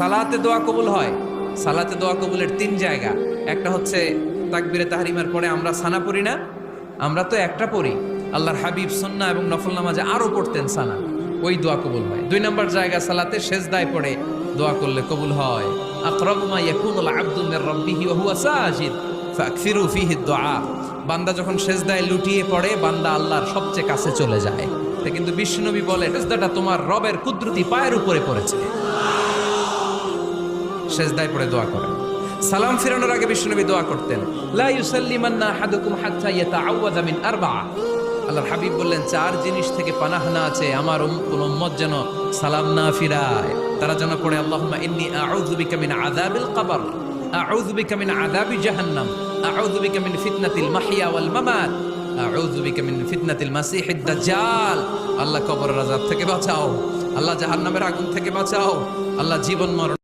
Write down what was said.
সালাতে দোয়া কবুল হয়। সালাতে দোয়া কবুলের তিন জায়গা। একটা হচ্ছে তাকবীরে তাহরিমার পরে আমরা সানা পড়ি না, আমরা তো একটা পড়ি। আল্লাহর হাবিব সুন্নাহ এবং নফল নামাজে আরো পড়তেন সানা, ওই দোয়া কবুল হয়। দুই নম্বর জায়গা সালাতে সেজদায় পড়ে দোয়া করলে কবুল হয়। আকরাবু মা ইয়াকুনুল আবদু মির রাব্বিহি ওয়া হুয়া সাজিদ ফাকসিরু ফীহি দুআ। বান্দা যখন সেজদায় লুটিয়ে পড়ে, বান্দা আল্লাহর সবচেয়ে কাছে চলে যায়। তা কিন্তু বিশ্বনবী বলে, সেজদাটা তোমার রবের কুদরতি পায়ের উপরে পড়েছে। সেজদায় পড়ে দোয়া করেন। সালাম ফিরানোর আগে বিশ্বনবী দোয়া করতেন, লা ইউসাল্লিমান্না আহাদুকুম হাত্তা ইয়াতাআওয়াযা মিন আরবা'a। আল্লাহর হাবিব বললেন, চার জিনিস থেকে পানাহ না আছে আমার কোন উম্মত যেন সালাম না ফিরায়। তারা যেন পড়ে, আল্লাহুম্মা ইন্নী আউযু বিকা মিন আযাবিল কবর, আউযু বিকা মিন আযাবি জাহান্নাম, আউযু বিকা মিন ফিতনাতিল মাহইয়া ওয়াল মামাত, আউযু বিকা মিন ফিতনাতিল মাসিহিদ দাজ্জাল। আল্লাহ কবরের আযাব থেকে বাঁচাও, আল্লাহ জাহান্নামের আগুন থেকে বাঁচাও, আল্লাহ জীবন মরণ